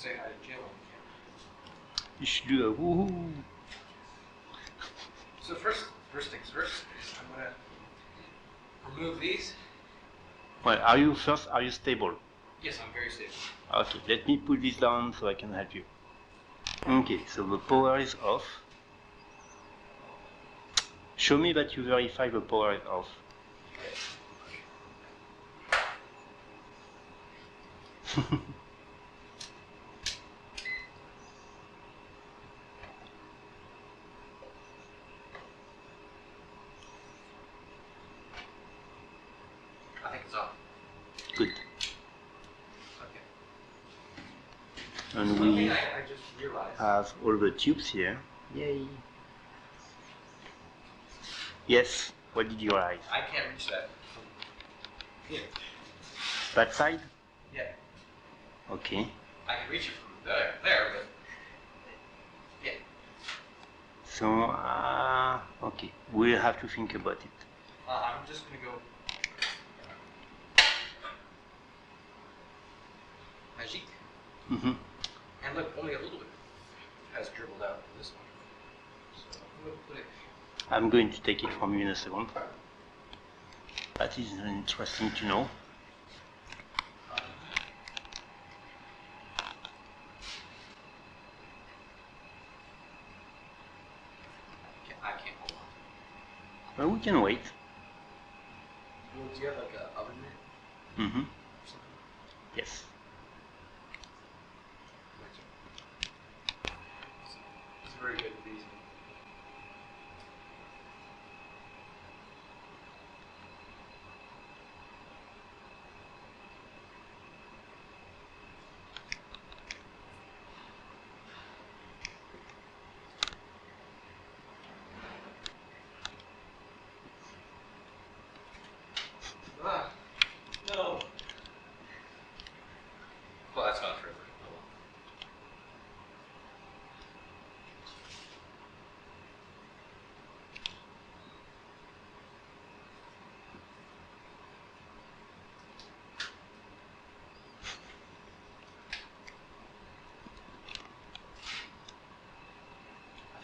say hi to Jim on the camera. You should do a woohoo. So first things first is I'm gonna remove these. Well, are you stable? Yes, I'm very stable. Okay, let me put this down so I can help you. Okay, so the power is off. Show me that you verify the power is off. I think it's off. Good. Okay. And One we thing I just realized. have all the tubes here. Yay. Yes, what did you realize? I can't reach that from here. That side? Yeah. Okay. I can reach it from there, but yeah. So, okay, we'll have to think about it. I'm just gonna go magic. Mm-hmm. And look, only a little bit has dribbled out in this one. So I'm gonna put it. I'm going to take it from you in a second. That is interesting to know. I can't hold on. Well, we can wait. Well, do you have like an oven mitt? Mm-hmm. Yes. It's very good with these. Ah, no. Well, that's gone forever. Oh well.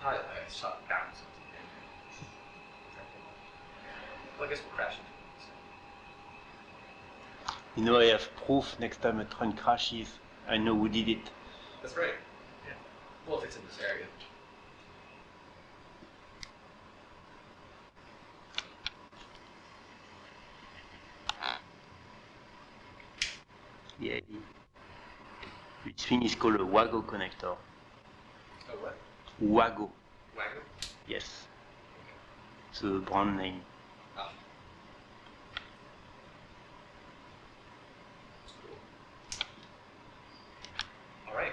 I thought I saw it bounce something there. Well, I guess we'll crash into it. You know, I have proof next time a train crashes, I know who did it. That's right. Yeah. Well, if it's in this area. Yeah. This thing is called a WAGO connector. Oh, what? WAGO. Wagon? Yes. It's a brand name. Ah. That's cool. Alright.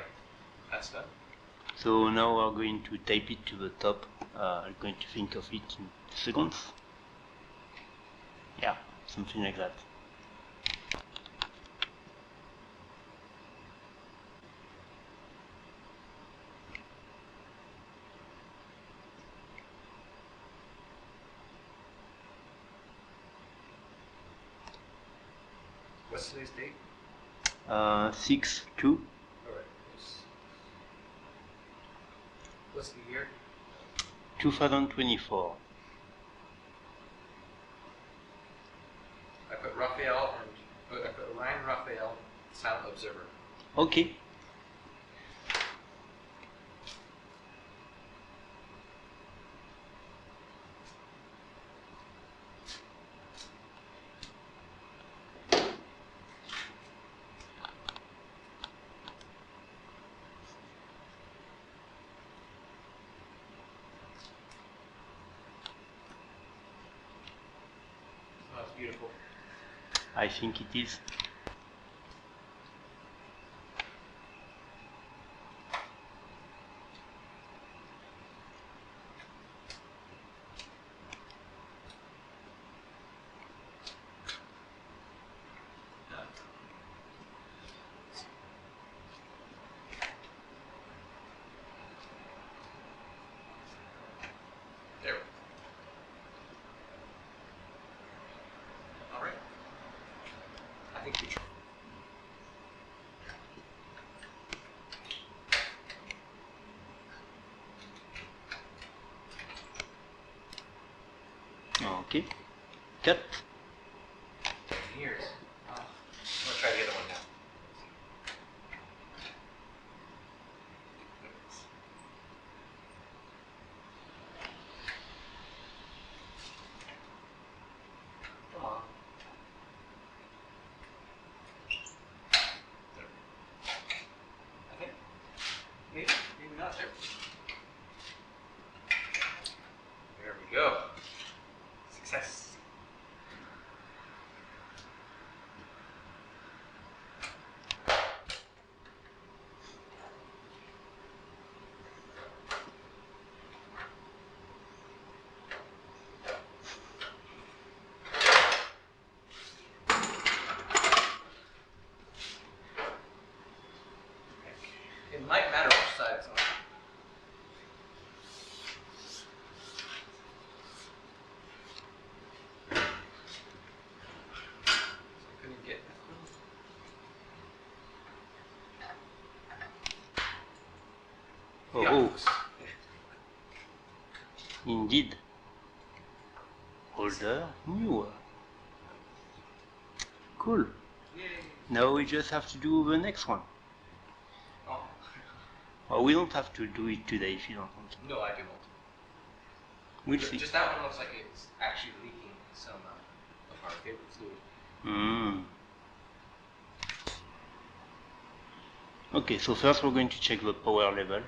That's done. So now we're going to tape it to the top. I'm going to think of it in seconds. Yeah, something like that. What's today's date? 6/2. Alright. What's the year? 2024. I put Raphaël I put Orion Raphaël Silent Observer. Okay. Oh, it's beautiful. I think it is. There. Alright. I think we Okay. Cut. Years. I'm gonna try the other one now. Come on. I think maybe not there. There we go. Success. It might matter which side it's on. So I couldn't get Oh, indeed. Older, newer. Cool. Yay. Now we just have to do the next one. Oh. Or we don't have to do it today if you don't want to. No, I don't. We'll see. Just that one looks like it's actually leaking some of our favorite fluid. Okay, so first we're going to check the power level,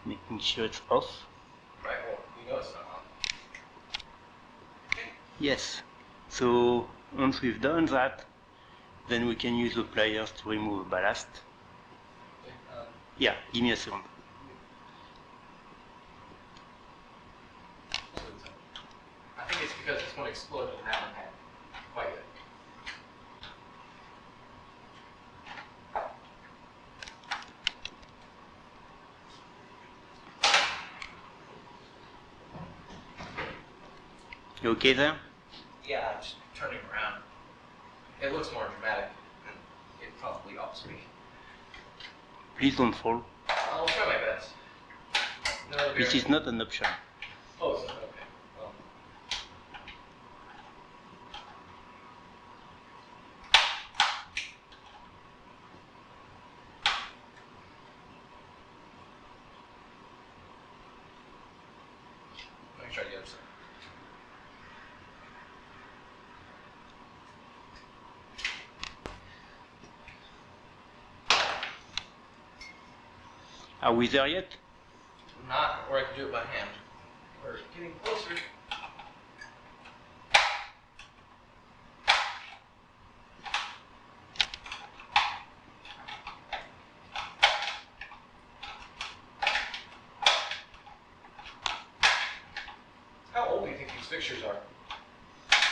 making sure it's off. Right, well, we know it's not on. Okay. Yes. So once we've done that, then we can use the pliers to remove ballast. Yeah, give me a second. I think it's because this one exploded and that one had quite good. You okay there? Yeah, I'm just turning around. It looks more dramatic than it probably ought to be. Please don't fall. I'll try my best. No, This is not an option. Oh, it's not okay. Well. Let me try the other side. Are we there yet? Not, or I can do it by hand. We're getting closer. How old do you think these fixtures are?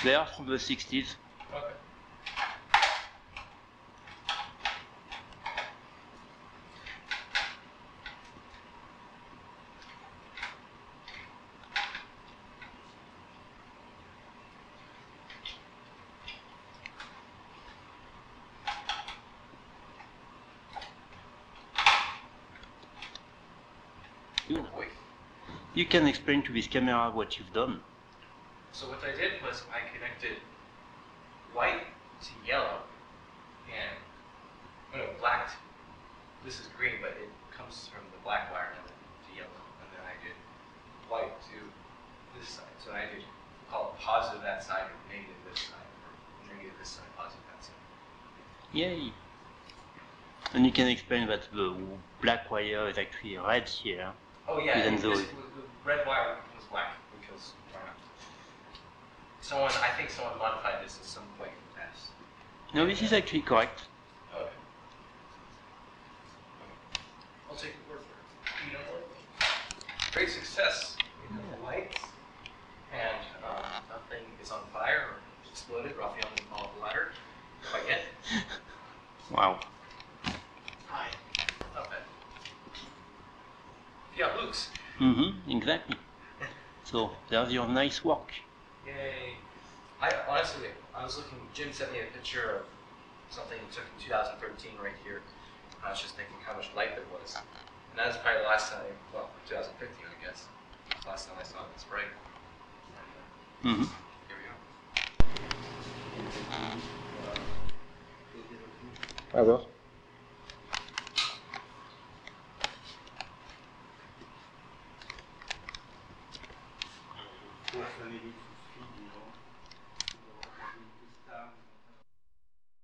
They are from the 60s. Okay. Wait. You can explain to this camera what you've done. So what I did was I connected white to yellow and black. This is green, but it comes from the black wire to yellow, and then I did white to this side. So I did call it positive that side and negative this side, or negative this side, positive that side. Yay! And you can explain that the black wire is actually red here. Oh yeah, even the red wire was black because I think someone modified this at some point in the past. No, this is actually correct. Okay. I'll take your word for it. You know what? Great success. We have the lights, and nothing is on fire or exploded. Raphaël didn't fall off the ladder quite yet. Wow. Hi. Not bad. Yeah, Luke's. Exactly. So there's your nice work. Yay. I was looking, Jim sent me a picture of something he took in 2013 right here. I was just thinking how much light there was. And that was probably the last time, 2015 I guess. Last time I saw it this bright. And, here we À voir.